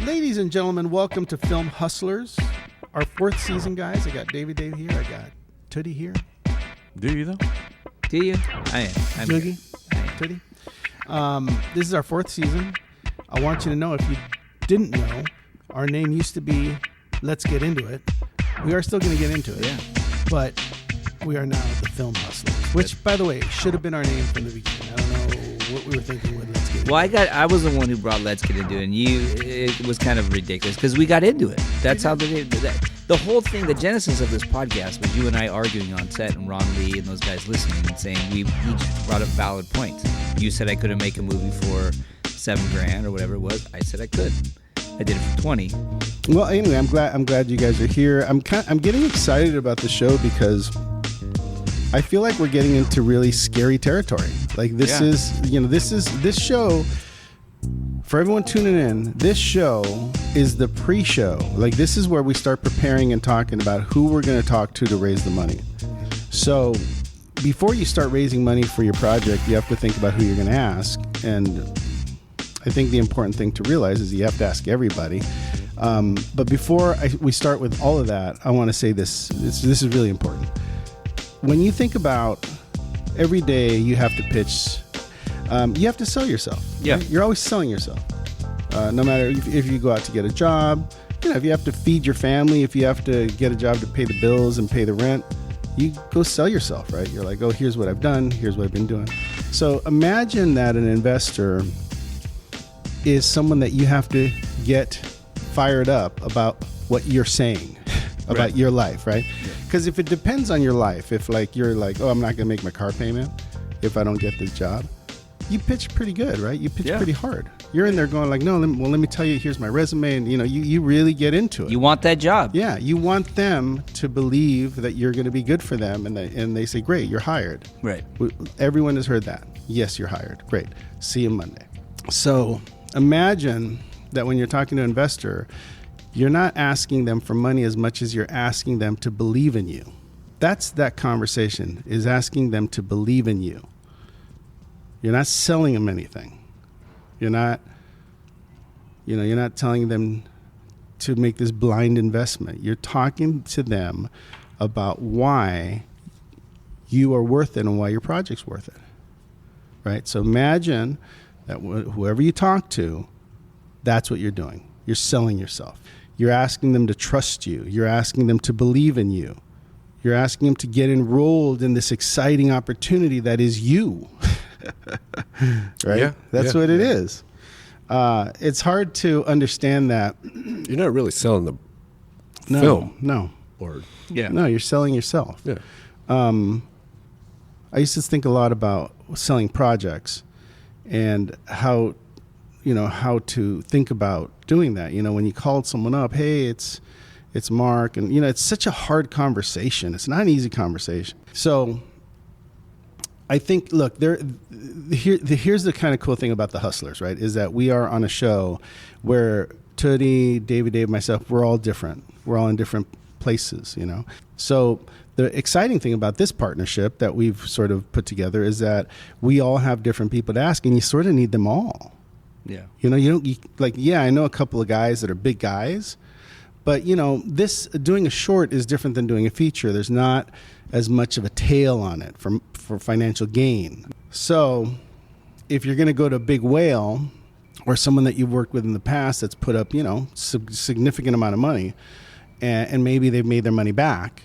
Ladies and gentlemen, welcome to Film Hustlers, our fourth season, guys. I got David here. I got Tootie here. Do you, though? Do you? I am. I'm Toogie. Tootie. This is our fourth season. I want you to know, if you didn't know, our name used to be Let's Get Into It. We are still going to get into it. Yeah. But we are now the Film Hustlers, which, by the way, should have been our name from the beginning. I don't know what we were thinking with Let's Get Into It. I was the one who brought Let's Get Into It, and it was kind of ridiculous because we got into it. That's how the whole thing, the genesis of this podcast was you and I arguing on set, and Ron Lee and those guys listening and saying we each brought up valid points. You said I couldn't make a movie for $7,000 or whatever it was. I said I could. I did it for 20. Well, anyway, I'm glad you guys are here. I'm getting excited about the show because I feel like we're getting into really scary territory. Like this show, for everyone tuning in, this show is the pre-show. Like this is where we start preparing and talking about who we're going to talk to raise the money. So before you start raising money for your project, you have to think about who you're going to ask. And I think the important thing to realize is you have to ask everybody. But before we start with all of that, I want to say this. This is really important. When you think about every day you have to pitch, you have to sell yourself. Yeah. Right? You're always selling yourself. No matter if you go out to get a job, if you have to feed your family, if you have to get a job to pay the bills and pay the rent, you go sell yourself, right? You're like, oh, here's what I've done. Here's what I've been doing. So imagine that an investor is someone that you have to get fired up about what you're saying about your life, right? Because if it depends on your life, if like you're like, oh, I'm not gonna make my car payment if I don't get this job, you pitch pretty good, right? You pitch pretty hard. You're in there going like, no, let me tell you, here's my resume, and you really get into it. You want that job. Yeah, you want them to believe that you're going to be good for them, and they say, great, you're hired. Right. Everyone has heard that. Yes, you're hired. Great. See you Monday. So imagine that when you're talking to an investor, you're not asking them for money as much as you're asking them to believe in you. That's that conversation, is asking them to believe in you. You're not selling them anything. You're not telling them to make this blind investment. You're talking to them about why you are worth it and why your project's worth it. Right? So imagine that whoever you talk to, that's what you're doing. You're selling yourself. You're asking them to trust you. You're asking them to believe in you. You're asking them to get enrolled in this exciting opportunity that is you. Right? Yeah, that's what it is. It's hard to understand that. You're not really selling the film. No. No, you're selling yourself. Yeah. I used to think a lot about selling projects and how to think about doing that. When you called someone up, hey, it's Mark, and it's such a hard conversation. It's not an easy conversation. So I think, look, here's the kind of cool thing about the Hustlers, right? Is that we are on a show where Tootie, Dave, myself, we're all different. We're all in different places, So the exciting thing about this partnership that we've sort of put together is that we all have different people to ask, and you sort of need them all. Yeah. I know a couple of guys that are big guys, but this doing a short is different than doing a feature. There's not as much of a tail on it for financial gain. So if you're going to go to a big whale or someone that you've worked with in the past that's put up, significant amount of money, and maybe they've made their money back,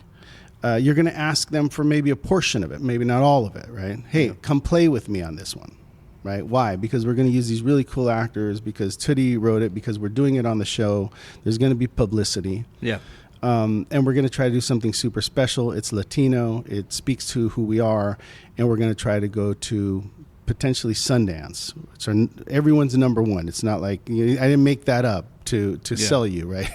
you're going to ask them for maybe a portion of it, maybe not all of it, right? Hey, come play with me on this one. Right? Why? Because we're going to use these really cool actors, because Tootie wrote it, because we're doing it on the show. There's going to be publicity. Yeah. And we're going to try to do something super special. It's Latino. It speaks to who we are. And we're going to try to go to potentially Sundance. So everyone's number one. It's not like, I didn't make that up to sell you, right?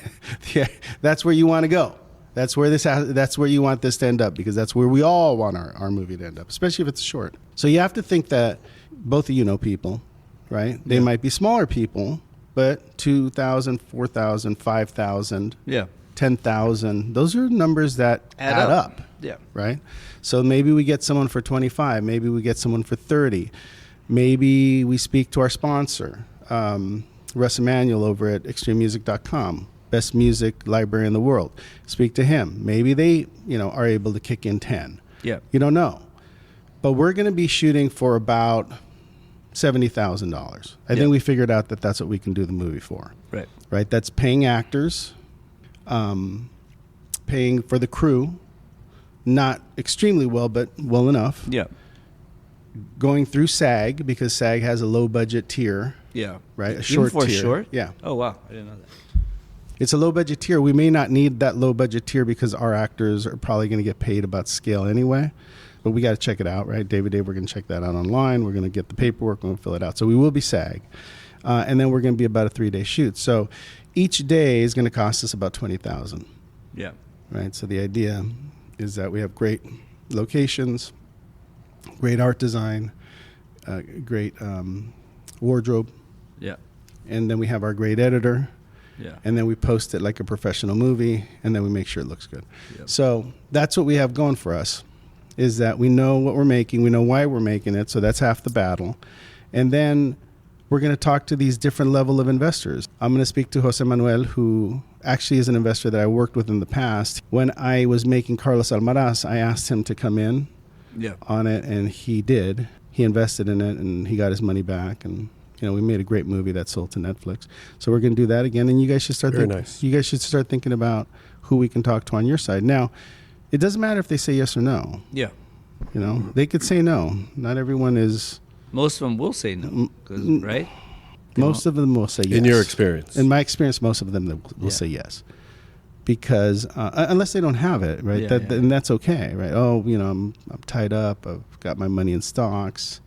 Yeah, that's where you want to go. That's where you want this to end up, because that's where we all want our movie to end up, especially if it's short. So you have to think that both of you know people, right? They might be smaller people, but 2,000, 4,000, 5,000, 10,000, those are numbers that add up. Yeah. Right? So maybe we get someone for 25, maybe we get someone for 30. Maybe we speak to our sponsor. Russ Emanuel over at extrememusic.com, best music library in the world. Speak to him. Maybe they, are able to kick in 10. Yeah. You don't know. But we're going to be shooting for about $70,000. I think we figured out that that's what we can do the movie for. Right? That's paying actors, paying for the crew, not extremely well, but well enough. Yeah. Going through SAG, because SAG has a low budget tier. Yeah. Right? A Even short for tier. short? Yeah. Oh, wow. I didn't know that. It's a low budget tier. We may not need that low budget tier because our actors are probably going to get paid about scale anyway. But we got to check it out, right? David, we're going to check that out online. We're going to get the paperwork. We're going to fill it out. So we will be SAG. And then we're going to be about a 3-day shoot. So each day is going to cost us about $20,000. Yeah. Right? So the idea is that we have great locations, great art design, great wardrobe. Yeah. And then we have our great editor. Yeah. And then we post it like a professional movie, and then we make sure it looks good. Yep. So that's what we have going for us, is that we know what we're making, we know why we're making it, so that's half the battle. And then we're going to talk to these different level of investors. I'm going to speak to Jose Manuel, who actually is an investor that I worked with in the past. When I was making Carlos Almaraz, I asked him to come in on it, and he did. He invested in it, and he got his money back, and we made a great movie that sold to Netflix. So we're going to do that again, and you guys should start. You guys should start thinking about who we can talk to on your side. Now, it doesn't matter if they say yes or no. Yeah. They could say no. Not everyone is. Most of them will say no, right? Most of them will say yes. In your experience? In my experience, most of them will say yes. Because unless they don't have it, right? And that's okay, right? Oh, I'm tied up. I've got my money in stocks.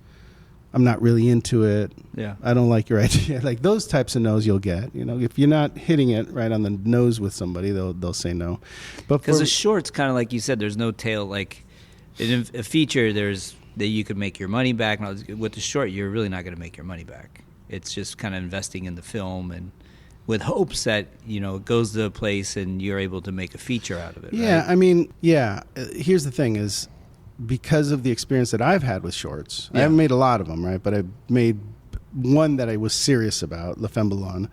I'm not really into it. Yeah. I don't like your idea. Like those types of no's you'll get. If you're not hitting it right on the nose with somebody, they'll say no. But because a short's kind of like you said, there's no tail. Like in a feature, there's that you could make your money back. With the short, you're really not going to make your money back. It's just kind of investing in the film and with hopes that it goes to a place and you're able to make a feature out of it. Yeah, right? Here's the thing is, because of the experience that I've had with shorts, I haven't made a lot of them, right? But I made one that I was serious about, La Femme Blonde.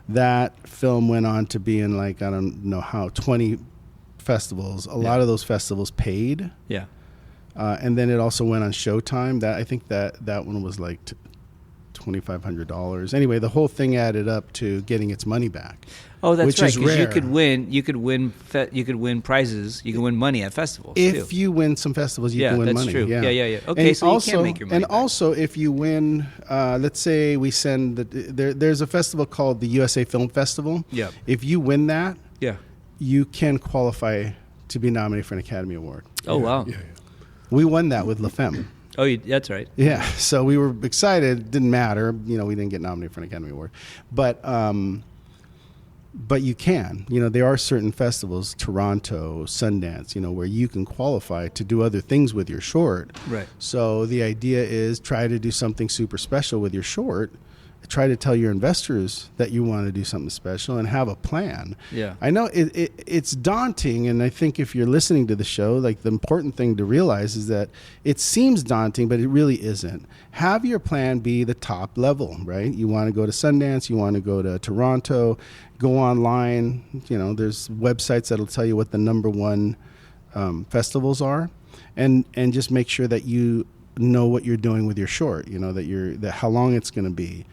That film went on to be in 20 festivals. A lot of those festivals paid. Yeah. And then it also went on Showtime. I think that one was like $2,500. Anyway, the whole thing added up to getting its money back. Oh, that's which right. is Because rare. you could win prizes. You can win money at festivals. If too. you win some festivals, you can win money. Yeah, that's true. Yeah. Okay, and so also, you can make your money and back. also, if you win, let's say we send there's a festival called the USA Film Festival. Yeah. If you win that, Yeah. you can qualify to be nominated for an Academy Award. Oh, wow. Yeah. We won that with La Femme. Oh, that's right. Yeah, so we were excited. It didn't matter, we didn't get nominated for an Academy Award, but you can. There are certain festivals, Toronto, Sundance, where you can qualify to do other things with your short. Right. So the idea is try to do something super special with your short. Try to tell your investors that you want to do something special and have a plan. Yeah. I know it's daunting, and I think if you're listening to the show, like the important thing to realize is that it seems daunting, but it really isn't. Have your plan be the top level, right? You want to go to Sundance, you want to go to Toronto, go online. There's websites that'll tell you what the number one festivals are, and just make sure that you know what you're doing with your short. That how long it's going to be.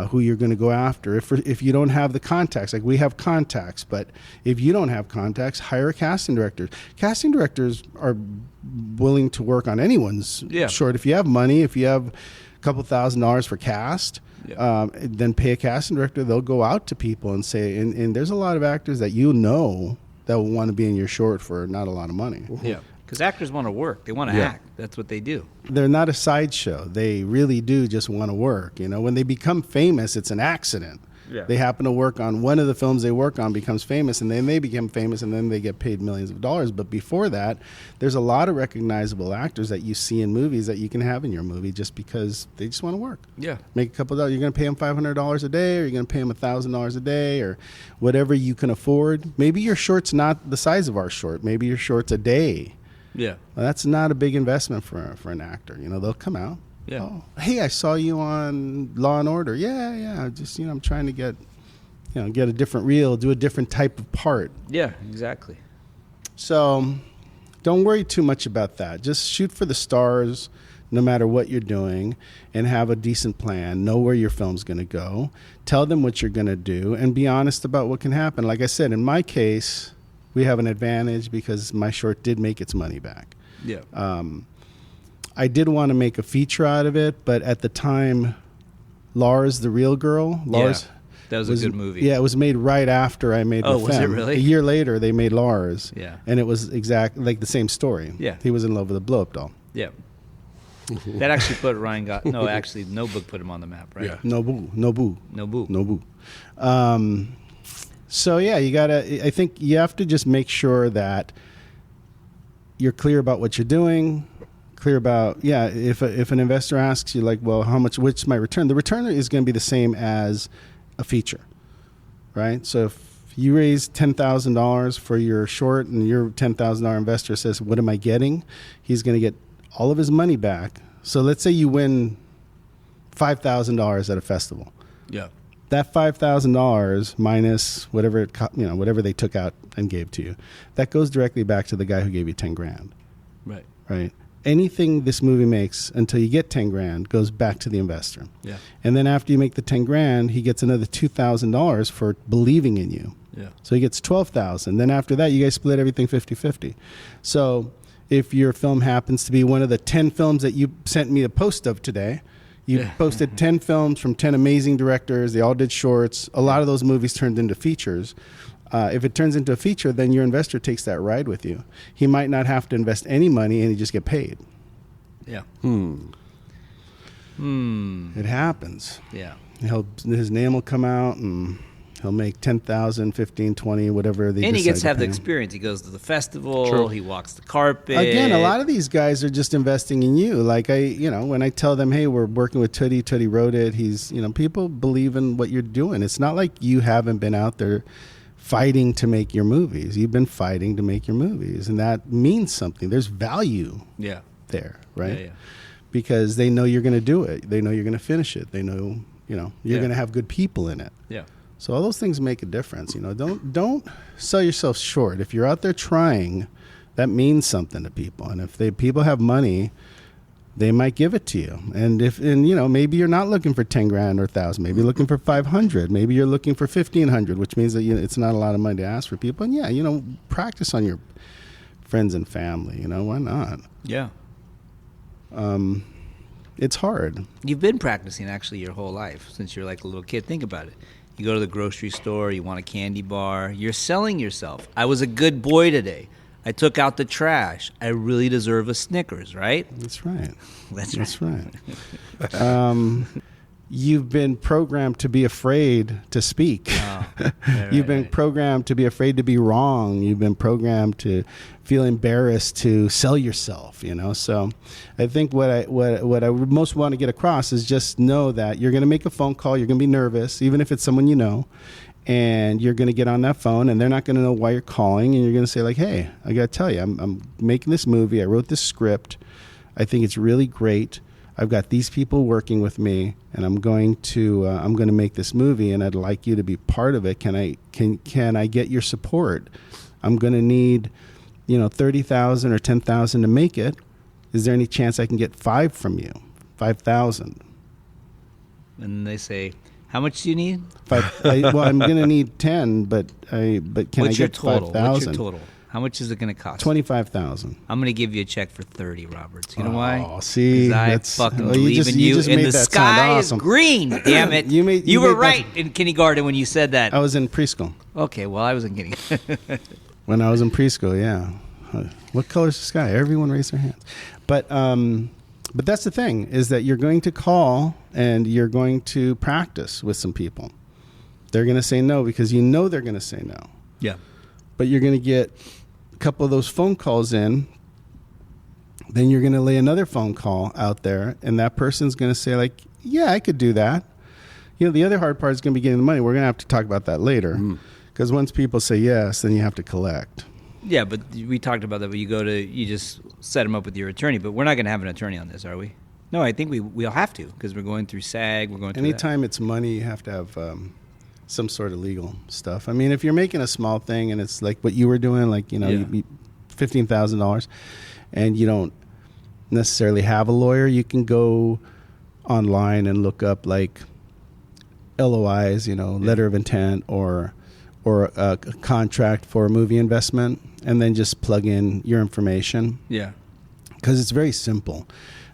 Who you're going to go after. If you don't have the contacts, like we have contacts, but if you don't have contacts, hire a casting director. Casting directors are willing to work on anyone's short. If you have money, if you have a couple $1,000s for cast, then pay a casting director. They'll go out to people and say, and there's a lot of actors that that will want to be in your short for not a lot of money. Yeah. Because actors want to work. They want to act. That's what they do. They're not a sideshow. They really do just want to work. When they become famous, it's an accident. Yeah. They happen to work on one of the films they work on becomes famous, and then they become famous, and then they get paid millions of dollars. But before that, there's a lot of recognizable actors that you see in movies that you can have in your movie just because they just want to work. Yeah. Make a couple of dollars. You're going to pay them $500 a day, or you're going to pay them $1,000 a day, or whatever you can afford. Maybe your short's not the size of our short. Maybe your short's a day. Yeah. Well, that's not a big investment for an actor. They'll come out. Yeah. Oh, hey, I saw you on Law and Order. Yeah. Just, I'm trying to get a different reel, do a different type of part. Yeah, exactly. So don't worry too much about that. Just shoot for the stars no matter what you're doing and have a decent plan. Know where your film's going to go. Tell them what you're going to do and be honest about what can happen. Like I said, in my case, we have an advantage because my short did make its money back. Yeah. I did want to make a feature out of it, but at the time, Lars, the Real Girl, Lars... Yeah. That was a good movie. Yeah, it was made right after I made Oh, La was it Femme. really? A year later, they made Lars. Yeah. And it was exactly like the same story. Yeah. He was in love with a blow-up doll. Yeah. That actually put Ryan Gosling... No, actually, No Book put him on the map, right? Yeah. Nobu. Nobu. So, yeah, I think you have to just make sure that you're clear about what you're doing, clear about, if an investor asks you, like, well, what's my return? The return is going to be the same as a feature, right? So if you raise $10,000 for your short and your $10,000 investor says, what am I getting? He's going to get all of his money back. So let's say you win $5,000 at a festival. Yeah. That $5,000 minus whatever whatever they took out and gave to you, that goes directly back to the guy who gave you 10 grand. Right. Right? Anything this movie makes until you get 10 grand goes back to the investor. Yeah. And then after you make the 10 grand, he gets another $2,000 for believing in you. Yeah. So he gets 12,000. Then after that, you guys split everything 50-50. So if your film happens to be one of the 10 films that you sent me a post of today, you posted 10 films from 10 amazing directors. They all did shorts. A lot of those movies turned into features. If it turns into a feature, then your investor takes that ride with you. He might not have to invest any money and he just get paid. Yeah. It happens. Yeah. His name will come out and he'll make 10,000, 15, 20, whatever they And he gets to decide have the pay him. experience. He goes to the festival. True. He walks the carpet. Again, a lot of these guys are just investing in you. Like when I tell them, hey, we're working with Tootie wrote it. He's, people believe in what you're doing. It's not like you haven't been out there fighting to make your movies. You've been fighting to make your movies, and that means something. There's value Yeah. there, right? Yeah. Because they know you're going to do it. They know you're going to finish it. They know, you're going to have good people in it. Yeah. So all those things make a difference. Don't sell yourself short. If you're out there trying, that means something to people. And if people have money, they might give it to you. And maybe you're not looking for 10 grand or 1,000. Maybe you're looking for 500. Maybe you're looking for 1,500, which means that it's not a lot of money to ask for people. And practice on your friends and family. Why not? Yeah. It's hard. You've been practicing actually your whole life since you're like a little kid. Think about it. You go to the grocery store, you want a candy bar, you're selling yourself. I was a good boy today. I took out the trash. I really deserve a Snickers, right? That's right. That's right. Right. You've been programmed to be afraid to speak. You've been programmed to be afraid to be wrong. You've been programmed to feel embarrassed to sell yourself. So I think what I would most want to get across is just know that you're going to make a phone call. You're going to be nervous, even if it's someone you know. And you're going to get on that phone, and they're not going to know why you're calling. And you're going to say, like, hey, I got to tell you, I'm making this movie. I wrote this script. I think it's really great. I've got these people working with me, and I'm going to make this movie, and I'd like you to be part of it. Can I get your support? I'm going to need, $30,000 or $10,000 to make it. Is there any chance I can get $5,000? And they say, how much do you need? I'm going to need 10, but can I get total? 5,000? What's your total? How much is it going to cost? 25,000. I'm going to give you a check for 30, Roberts. You know why? Oh, see, 'Cause I fucking you believe just- in you you. just And made the that sound sky is awesome. green. Damn it! You made were that- right in kindergarten when you said that. I was in preschool. Okay, well I wasn't getting it. When I was in preschool, yeah. What color's the sky? Everyone raised their hands. But that's the thing, is that you're going to call and you're going to practice with some people. They're going to say no because they're going to say no. Yeah. But you're going to get a couple of those phone calls in. Then you're going to lay another phone call out there, and that person's going to say, like, yeah, I could do that. The other hard part is going to be getting the money. We're going to have to talk about that later. Because once people say yes, then you have to collect. Yeah, but we talked about that. But you just set them up with your attorney. But we're not going to have an attorney on this, are we? No, I think we'll have to because we're going through SAG. We're going through Anytime it's money, you have to have some sort of legal stuff. I mean, if you're making a small thing and it's like what you were doing, like, you know, Yeah. $15,000 and you don't necessarily have a lawyer, you can go online and look up like LOIs, you know, letter of intent or a contract for a movie investment, and then just plug in your information. Yeah. Because it's very simple.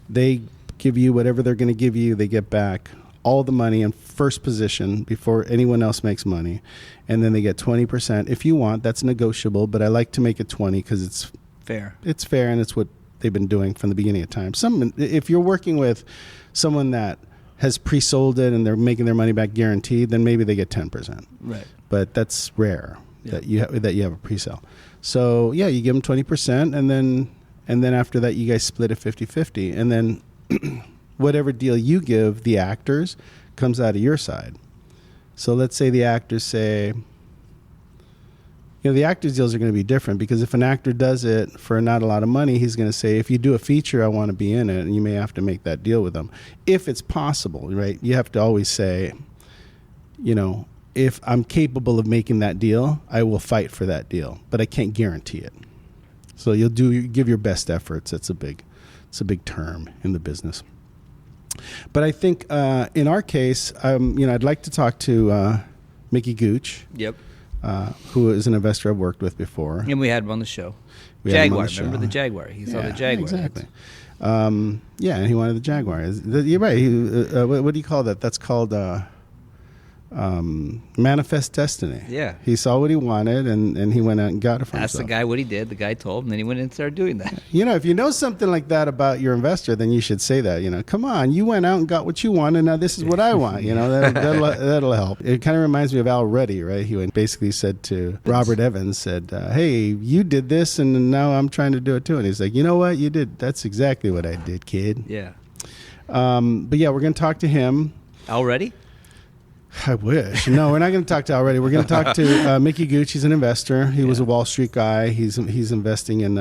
They give you whatever they're going to give you. They get back all the money in first position before anyone else makes money. And then they get 20%. If you want, that's negotiable, but I like to make it 20 because it's Fair. and it's what they've been doing from the beginning of time. If you're working with someone that has pre-sold it and they're making their money back guaranteed, then maybe they get 10%. Right. But that's rare Yeah. that you have a pre-sale. So yeah, you give them 20%, and then after that you guys split it 50-50, and then whatever deal you give the actors comes out of your side. So let's say the actors say, you know, the actors' deals are going to be different because if an actor does it for not a lot of money, he's going to say, if you do a feature, I want to be in it, and you may have to make that deal with them. If it's possible, right? You have to always say, you know, if I'm capable of making that deal, I will fight for that deal, but I can't guarantee it. So you give your best efforts. It's a big term in the business. But I think in our case, you know, I'd like to talk to Mickey Gooch, Yep. who is an investor I've worked with before. And we had him on the show. We had him Jaguar. on the show. Remember the Jaguar? He saw the Jaguar. Exactly. Yeah, and he wanted the Jaguar. You're right. What do you call that? That's called manifest destiny. Yeah. He saw what he wanted, and he went out and got it for Asked the himself. guy what he did. The guy told him, and then he went and started doing that. You know, if you know something like that about your investor, then you should say that. You know, come on, you went out and got what you wanted. Now this is what I want. You know, that'll help. It kind of reminds me of Al Ruddy, right? He basically said to Robert Evans, said, "Hey, you did this, and now I'm trying to do it too." And he's like, "You know what? You did. That's exactly what I did, kid." Yeah. But yeah, we're going to talk to him. Already? I wish. No, we're not going to talk to already. We're going to talk to Mickey Gooch. He's an investor. He was a Wall Street guy. He's investing in.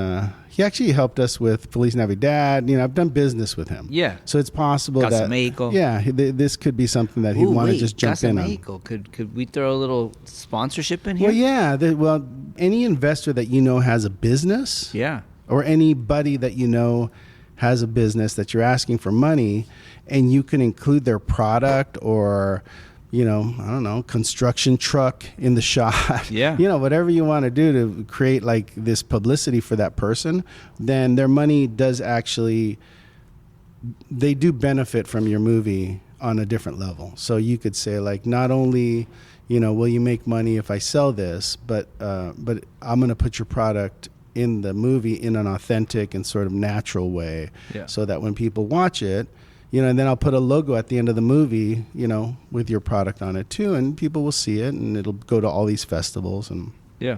He actually helped us with Feliz Navidad. You know, I've done business with him. Yeah. So it's possible Casa that Mexico. yeah, this could be something that he'd Ooh, want to wait, just jump Casa in on. Mexico. Could we throw a little sponsorship in here? Well, yeah. Well, any investor that you know has a business, Yeah. or anybody that you know has a business that you're asking for money, and you can include their product or, you know, I don't know, construction truck in the shot. Yeah. You know, whatever you want to do to create like this publicity for that person, then their money does actually, they do benefit from your movie on a different level. So you could say like, not only, you know, will you make money if I sell this, but I'm going to put your product in the movie in an authentic and sort of natural way, Yeah. so that when people watch it, you know, and then I'll put a logo at the end of the movie, you know, with your product on it too, and people will see it, and it'll go to all these festivals. And Yeah.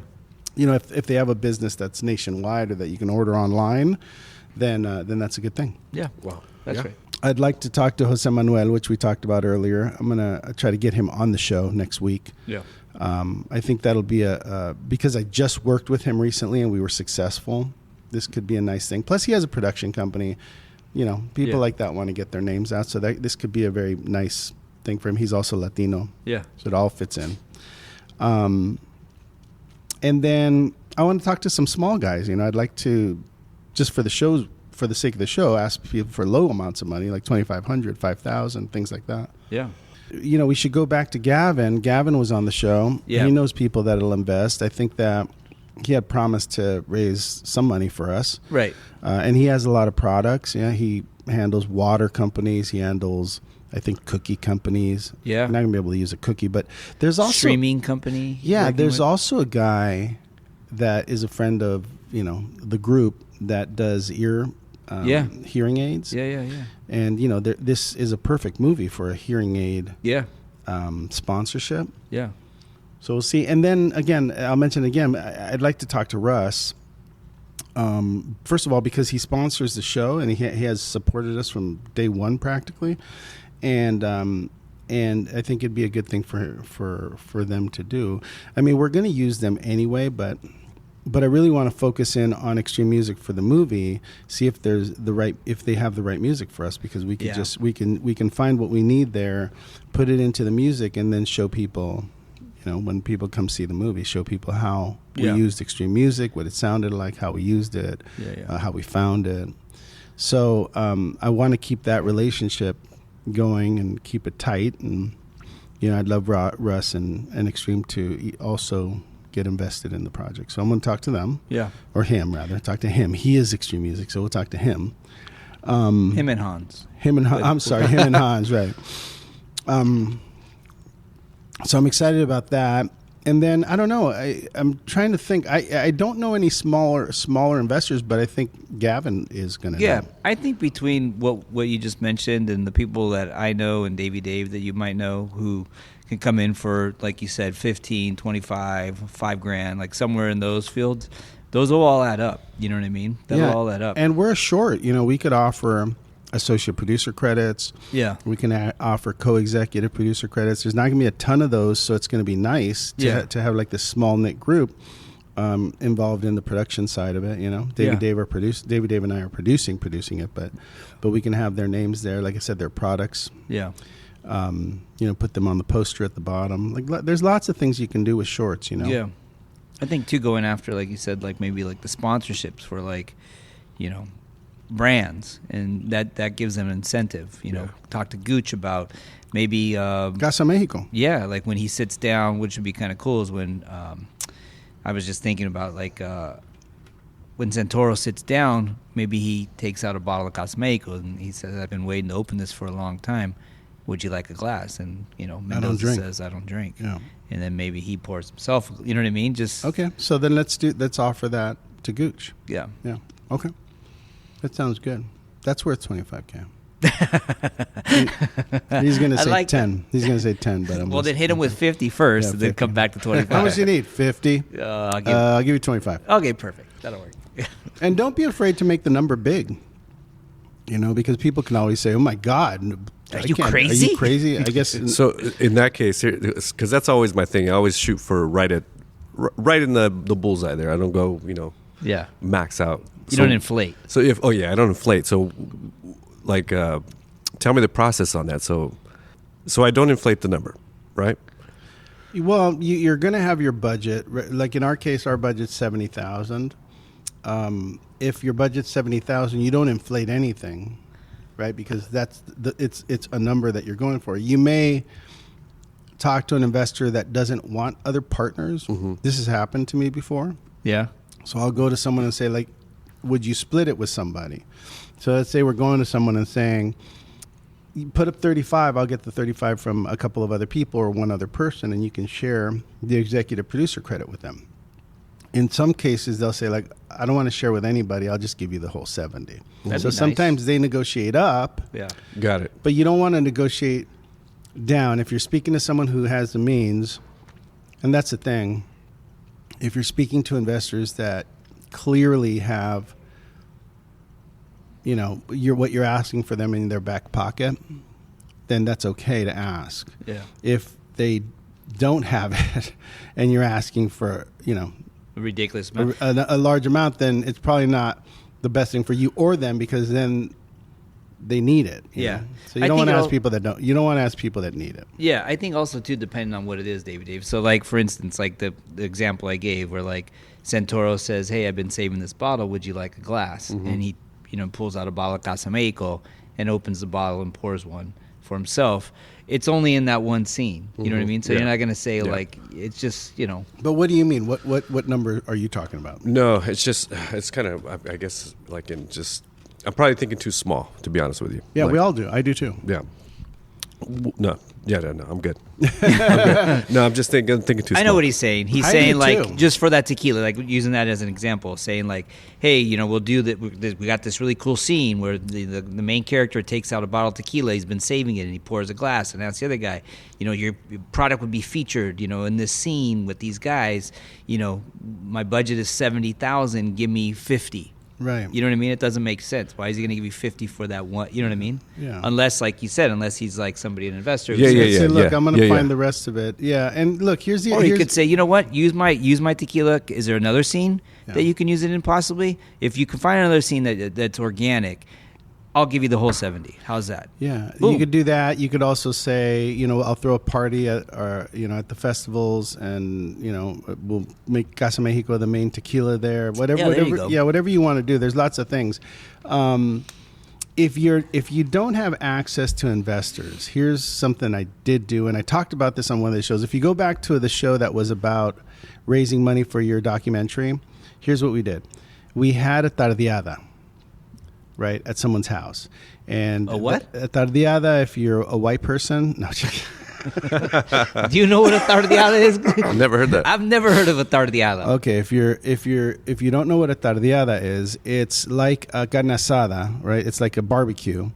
you know, if they have a business that's nationwide or that you can order online, then that's a good thing. Yeah. Wow. That's Yeah. right. I'd like to talk to Jose Manuel, which we talked about earlier. I'm gonna try to get him on the show next week. Yeah. I think that'll be because I just worked with him recently and we were successful. This could be a nice thing. Plus, he has a production company. You know, people Yeah. like that want to get their names out, so this could be a very nice thing for him. He's also Latino, Yeah. so it all fits in. And then I want to talk to some small guys. You know, I'd like to, just for the shows, for the sake of the show, ask people for low amounts of money, like $2,500, $5,000, things like that. Yeah. You know, we should go back to Gavin. Gavin was on the show. Yeah. He knows people that'll invest. I think that he had promised to raise some money for us. Right. And he has a lot of products. Yeah, he handles water companies. He handles, I think, cookie companies. Yeah. You're not going to be able to use a cookie, but there's also... Streaming company. Yeah, working there's with? also a guy that is a friend of, you know, the group that does hearing aids. Yeah. Yeah. And, you know, this is a perfect movie for a hearing aid Yeah. sponsorship. Yeah. So we'll see. And then again, I'll mention again, I'd like to talk to Russ. First of all, because he sponsors the show and he has supported us from day one practically, and I think it'd be a good thing for them to do. I mean, we're going to use them anyway, but but I really want to focus in on Extreme Music for the movie, see if they have the right music for us, because we could we can find what we need there, put it into the music, and then show people, when people come see the movie, show people how we used Extreme Music, what it sounded like, how we used it, how we found it. So I want to keep that relationship going and keep it tight, and I'd love Russ and Extreme to also get invested in the project. So I'm going to talk to them. Yeah. Or him, rather. Talk to him. He is Extreme Music, so we'll talk to him. Him and Hans. I'm sorry, him and Hans, right. So I'm excited about that. And then, I don't know, I'm trying to think. I don't know any smaller investors, but I think Gavin is going to know. I think between what you just mentioned and the people that I know and Davey Dave that you might know who can come in for, like you said, 15, 25, $5,000, like somewhere in those fields, those will all add up. You know what I mean? That'll all add up. And we're short. We could offer associate producer credits. Yeah. We can offer co-executive producer credits. There's not going to be a ton of those, so it's going to be nice to have like this small knit group involved in the production side of it. David Dave and I are producing it, but we can have their names there. Like I said, their products. Yeah. Put them on the poster at the bottom. Like, there's lots of things you can do with shorts. Yeah. I think too, going after, like you said, like maybe like the sponsorships for like, brands, and that gives them an incentive. Talk to Gooch about maybe Casa Mexico. Yeah, like when he sits down, which would be kind of cool, is when I was just thinking about like when Santoro sits down, maybe he takes out a bottle of Casa Mexico and he says, "I've been waiting to open this for a long time. Would you like a glass?" And Mendoza says, "I don't drink." Yeah. And then maybe he pours himself. You know what I mean? Just okay. So then let's offer that to Gooch. Yeah. Yeah. Okay. That sounds good. That's worth $25,000. He's going to say like 10. That. He's going to say 10, but well, then hit him with 50 first, and then come back to 25. How much do you need? 50. I'll give you 25. Okay, perfect. That'll work. And don't be afraid to make the number big. Because people can always say, "Oh my God, are you crazy? Are you crazy?" I guess. So in that case, because that's always my thing. I always shoot for right in the bullseye there. I don't go, max out. You don't inflate. So I don't inflate. So, like, tell me the process on that. So I don't inflate the number, right? Well, you're going to have your budget. Like in our case, our budget's $70,000. If your budget's $70,000, you don't inflate anything, right? Because it's a number that you're going for. You may talk to an investor that doesn't want other partners. Mm-hmm. This has happened to me before. Yeah. So I'll go to someone and say, like, would you split it with somebody? So let's say we're going to someone and saying, you put up 35, I'll get the 35 from a couple of other people or one other person, and you can share the executive producer credit with them. In some cases, they'll say, like, I don't want to share with anybody, I'll just give you the whole 70. So sometimes they negotiate up. Yeah. Got it. But you don't want to negotiate down. If you're speaking to someone who has the means, and that's the thing, if you're speaking to investors that clearly have, what you're asking for them in their back pocket, then that's okay to ask. Yeah. If they don't have it and you're asking for, a ridiculous amount, a large amount, then it's probably not the best thing for you or them, because then they need it. You know? So you don't want to ask people that don't. You don't want to ask people that need it. Yeah, I think also too, depending on what it is, Dave. So like for instance, like the example I gave, where like Santoro says, "Hey, I've been saving this bottle. Would you like a glass?" Mm-hmm. And he, pulls out a bottle of Casa Mexico and opens the bottle and pours one for himself. It's only in that one scene. You know what I mean? So you're not going to say like, it's just, But what do you mean? What number are you talking about? No, it's kind of, I guess, like I'm probably thinking too small, to be honest with you. Yeah, we all do. I do too. Yeah. No, I'm good. No, I'm just thinking too small. I know what he's saying. He's saying like, just for that tequila, like using that as an example, saying like, hey, we'll do that. We got this really cool scene where the main character takes out a bottle of tequila. He's been saving it, and he pours a glass, and that's the other guy. Your product would be featured, in this scene with these guys. My budget is $70,000. Give me $50,000. Right. You know what I mean? It doesn't make sense. Why is he going to give you 50 for that one? You know what I mean? Yeah. Unless, like you said, unless he's like somebody, an investor. Yeah, yeah, yeah. Say, look, I'm going to find yeah. the rest of it. Yeah, and look, here's the. Or you here's, could say, you know what? Use my tequila. Is there another scene Yeah. that you can use it in? Possibly, if you can find another scene that's organic, I'll give you the whole 70. How's that? Yeah, Boom. you could do that. You could also say, you know, I'll throw a party at, or you know, at the festivals, and you know, we'll make Casa Mexico the main tequila there. Whatever, Yeah, there you whatever, go. yeah, whatever you want to do. There's lots of things. If you don't have access to investors, here's something I did do, and I talked about this on one of the shows. If you go back to the show that was about raising money for your documentary, here's what we did. We had a tardeada, right, at someone's house. And A what? A tardeada, if you're a white person. No, Do you know what a tardeada is? I've never heard that. I've never heard of a tardeada. okay, if you don't know what a tardeada is, it's like a carne asada, right? It's like a barbecue,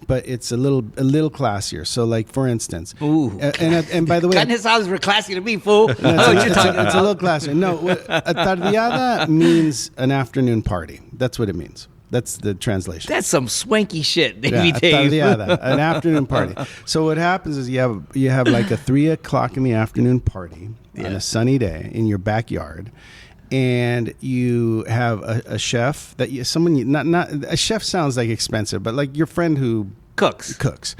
but it's a little classier. So, like for instance, Ooh. and by the way, Carne asadas were classy to me, fool. I No, know what you're talking it's a about. little classier. No, a tardeada means an afternoon party. That's what it means. That's the translation. That's some swanky shit, let Yeah, me a tell you. tardeada, an afternoon party. So what happens is you have like a 3:00 in the afternoon party on a sunny day in your backyard, and you have a chef that not a chef sounds like expensive, but like your friend who cooks.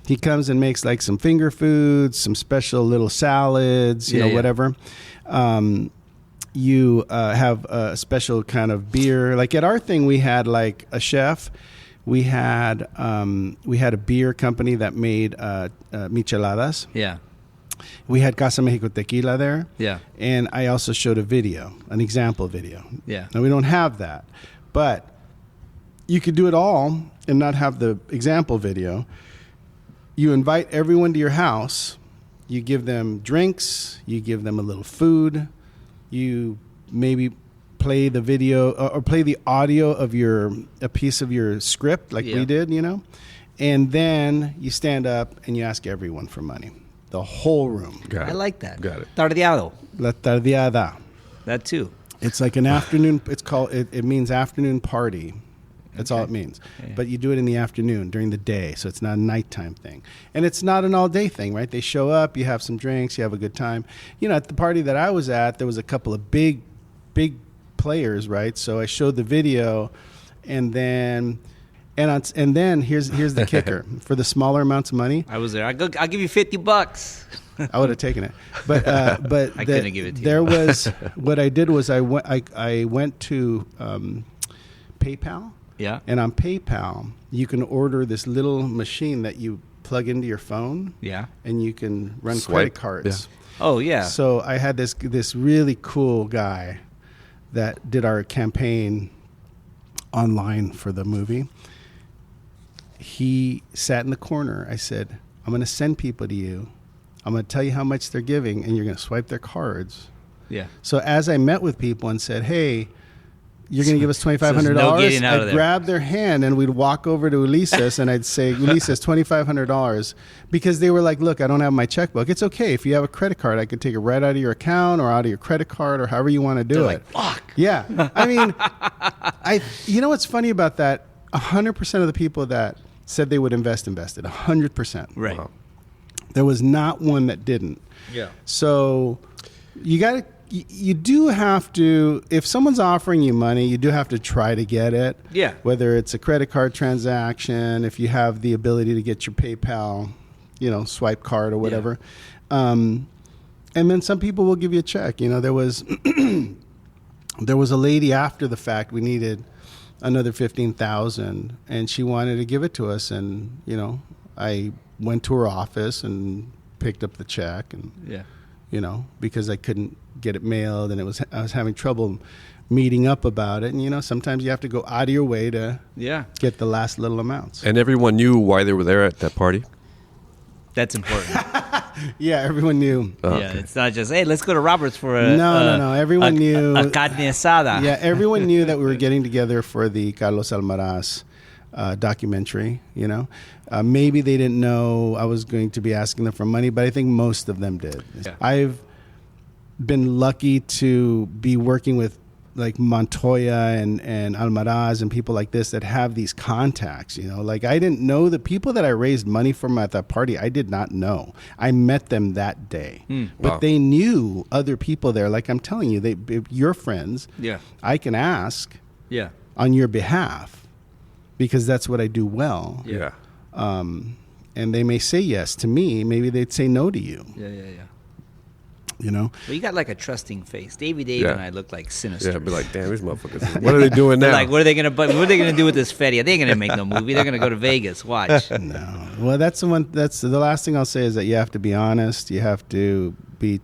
He comes and makes like some finger foods, some special little salads, Yeah, yeah. whatever. You have a special kind of beer. Like at our thing, we had like a chef. We had a beer company that made micheladas. Yeah. We had Casa Mexico Tequila there. Yeah. And I also showed a video, an example video. Yeah. Now we don't have that, but you could do it all and not have the example video. You invite everyone to your house. You give them drinks. You give them a little food. You maybe play the video or play the audio of a piece of your script like Yeah. we did, you know, and then you stand up and you ask everyone for money, the whole room. Got it. I like that. Got it. Tardeado. La tardeada. That too. It's like an afternoon. It's called. It means afternoon party. That's all it means. Yeah. But you do it in the afternoon during the day, so it's not a nighttime thing, and it's not an all-day thing, right? They show up, you have some drinks, you have a good time. You know, at the party that I was at, there was a couple of big players, right? So I showed the video, and then here's the kicker: for the smaller amounts of money, I was there. I'll give you $50. I would have taken it, but I couldn't give it to you. there was what I did was I went to PayPal. Yeah. And on PayPal, you can order this little machine that you plug into your phone. Yeah. And you can run Swipe. credit cards. Oh, yeah. So I had this really cool guy that did our campaign online for the movie. He sat in the corner. I said, I'm going to send people to you. I'm going to tell you how much they're giving, and you're going to swipe their cards. Yeah. So as I met with people and said, hey, you're going to give us $2,500, So there's no getting out of I'd there. grab their hand and we'd walk over to Ulises and I'd say, Ulises, $2,500, because they were like, look, I don't have my checkbook. It's okay. If you have a credit card, I could take it right out of your account or out of your credit card or however you want to do They're it. like, fuck. Yeah. I mean, you know what's funny about that? 100% of the people that said they would invested, 100%. Right. Wow. There was not one that didn't. Yeah. So you do have to, if someone's offering you money, you do have to try to get it. Yeah. Whether it's a credit card transaction, if you have the ability to get your PayPal, swipe card or whatever. And then some people will give you a check. There was there was a lady after the fact, we needed another $15,000 and she wanted to give it to us. And, I went to her office and picked up the check and, Yeah. because I couldn't get it mailed and I was having trouble meeting up about it. And, sometimes you have to go out of your way to Yeah. get the last little amounts. And everyone knew why they were there at that party? That's important. Yeah, everyone knew. Oh, Yeah, okay. it's not just, hey, let's go to Robert's for a No. Everyone knew. a carne asada. Yeah, everyone knew that we were getting together for the Carlos Almaraz documentary. Maybe they didn't know I was going to be asking them for money, but I think most of them did. Yeah. I've been lucky to be working with like Montoya and Almaraz and people like this that have these contacts, you know, like I didn't know the people that I raised money from at that party. I did not know. I met them that day, but they knew other people there. Like I'm telling you, you're friends. Yeah. I can ask on your behalf because that's what I do well. Yeah. And they may say yes to me. Maybe they'd say no to you. Yeah. You know? Well, you got like a trusting face. Davey Dave and I look like sinister. Yeah, be like, damn, these motherfuckers. What are they doing now? Like, what are they gonna do with this Fetty? They ain't gonna make no movie. They're gonna go to Vegas. Watch. No. Well, that's the last thing I'll say is that you have to be honest. You have to be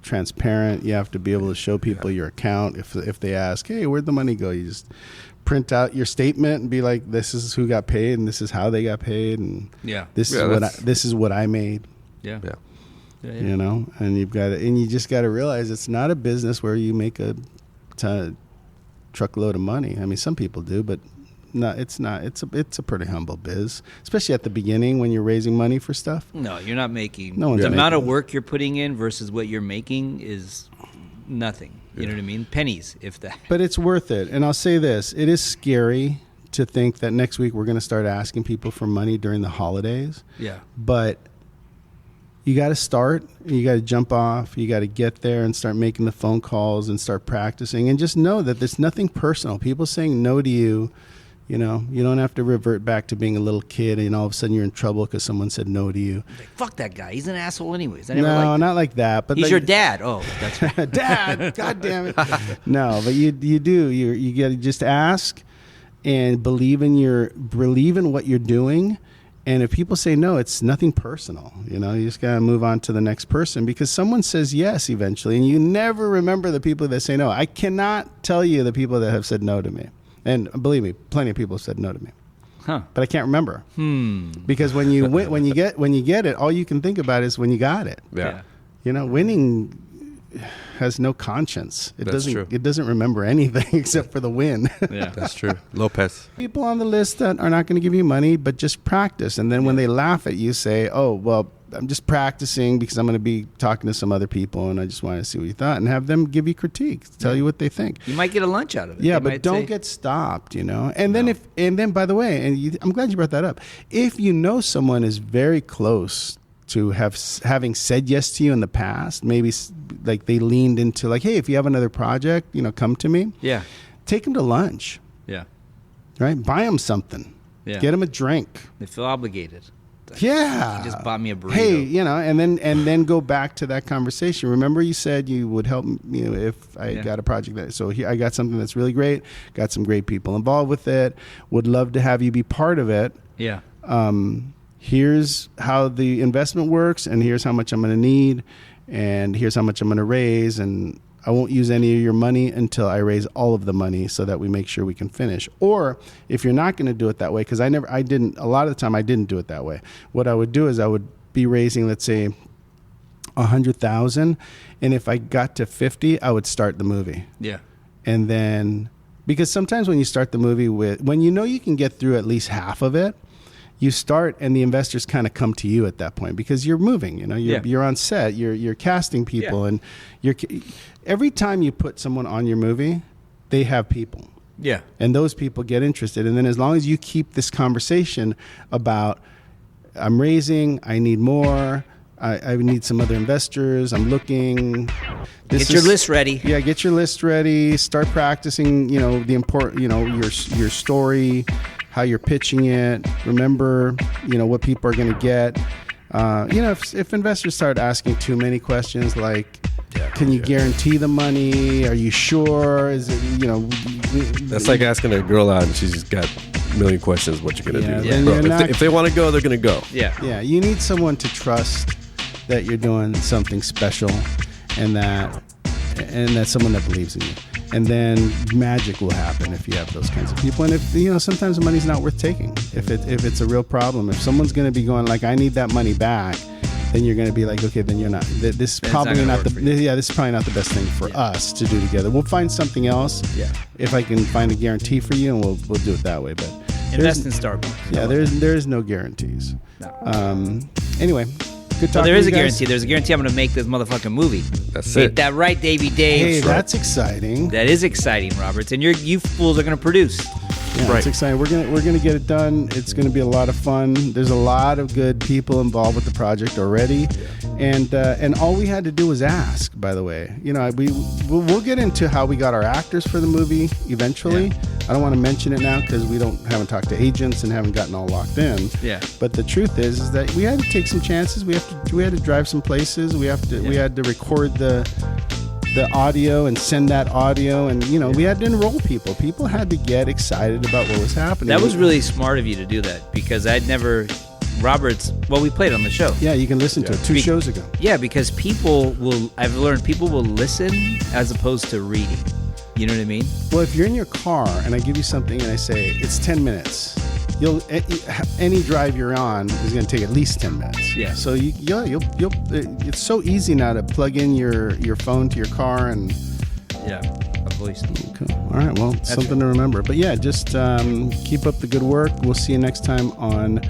transparent. You have to be able to show people your account. If they ask, hey, where'd the money go? You just print out your statement and be like, this is who got paid and this is how they got paid and this is what I made. Yeah. You know, and you just got to realize it's not a business where you make a truckload of money. I mean, some people do, but no, it's not. It's a pretty humble biz, especially at the beginning when you're raising money for stuff. No, you're not making. No one's the amount of work you're putting in versus what you're making is nothing. You know what I mean? Pennies, if that. But it's worth it. And I'll say this: it is scary to think that next week we're going to start asking people for money during the holidays. Yeah. But you got to start, you got to jump off, you got to get there and start making the phone calls and start practicing and just know that there's nothing personal. People saying no to you, you know, you don't have to revert back to being a little kid and all of a sudden you're in trouble because someone said no to you. Like, fuck that guy. He's an asshole anyways. No, not like that. But he's like, your dad. Oh, that's right. Dad, God damn it. No, but you do. You got to just ask and believe in what you're doing. And if people say no, it's nothing personal. You know, you just got to move on to the next person because someone says yes eventually. And you never remember the people that say no. I cannot tell you the people that have said no to me. And believe me, plenty of people have said no to me. Huh. But I can't remember. Because when you win, when you get it, all you can think about is when you got it. Yeah. You know, winning has no conscience. That's true. It doesn't remember anything except for the win. Yeah, that's true. Lopez. People on the list that are not going to give you money, but just practice. And then when they laugh at you, say, oh, well, I'm just practicing because I'm going to be talking to some other people and I just want to see what you thought and have them give you critique, tell you what they think. You might get a lunch out of it. Yeah, but don't get stopped, you know. And then by the way, I'm glad you brought that up. If you know someone is very close to having said yes to you in the past, maybe like they leaned into like, hey, if you have another project, you know, come to me. Yeah. Take them to lunch. Yeah. Right? Buy them something. Yeah. Get them a drink. They feel obligated. Yeah. You just bought me a burrito. Hey, you know, and then go back to that conversation. Remember you said you would help me, you know, if I got a project so here I got something that's really great, got some great people involved with it, would love to have you be part of it. Yeah. Here's how the investment works and here's how much I'm going to need and here's how much I'm going to raise and I won't use any of your money until I raise all of the money so that we make sure we can finish. Or if you're not going to do it that way, because a lot of the time I didn't do it that way. What I would do is I would be raising, let's say, 100,000, and if I got to 50, I would start the movie. Yeah. And then, because sometimes when you start the movie when you know you can get through at least half of it, you start and the investors kind of come to you at that point because you're moving, you know, you're on set, you're casting people and every time you put someone on your movie, they have people. Yeah. And those people get interested. And then as long as you keep this conversation about I'm raising, I need more, I need some other investors, I'm looking. Get your list ready. Yeah, get your list ready. Start practicing, you know, the important, you know, your story, how you're pitching it. Remember, you know, what people are going to get. You know, if investors start asking too many questions like, can you guarantee the money? Are you sure? Is it, you know? That's like asking a girl out and she's just got a million questions what you're going to do. Yeah. Bro, if they want to go, they're going to go. Yeah. Yeah, you need someone to trust that you're doing something special and that someone that believes in you. And then magic will happen if you have those kinds of people. And if, you know, sometimes the money's not worth taking. If it's a real problem, if someone's going to be going like, I need that money back, then you're going to be like, okay, then you're not. This is probably not the. This is probably not the best thing for us to do together. We'll find something else. Yeah. If I can find a guarantee for you, and we'll do it that way. But invest in Starbucks. Yeah, there's no guarantees. No. Anyway, Good talking Well, there to is you a guys. guarantee. There's a guarantee I'm going to make this motherfucking movie. That's Ain't it. that right, Davey Dave? Hey, that's exciting. That is exciting, Roberts. And you fools are going to produce. Yeah, Right. it's exciting. We're gonna get it done. It's gonna be a lot of fun. There's a lot of good people involved with the project already, and all we had to do was ask. By the way, we'll get into how we got our actors for the movie eventually. I don't want to mention it now because we haven't talked to agents and haven't gotten all locked in. Yeah. But the truth is that we had to take some chances. We had to drive some places. We had to record the audio and send that audio, and we had to enroll people. People had to get excited about what was happening. That was really smart of you to do that because I'd never. Roberts, well, we played on the show. Yeah, you can listen to it 2 shows ago. Yeah, because I've learned people will listen as opposed to reading. You know what I mean? Well, if you're in your car and I give you something and I say it's 10 minutes, any drive you're on is going to take at least 10 minutes. Yeah. So it's so easy now to plug in your phone to your car and. Yeah. Cool. All right. Well, something to remember. But yeah, just keep up the good work. We'll see you next time on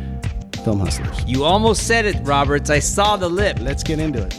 Film Hustlers. You almost said it, Roberts. I saw the lip. Let's get into it.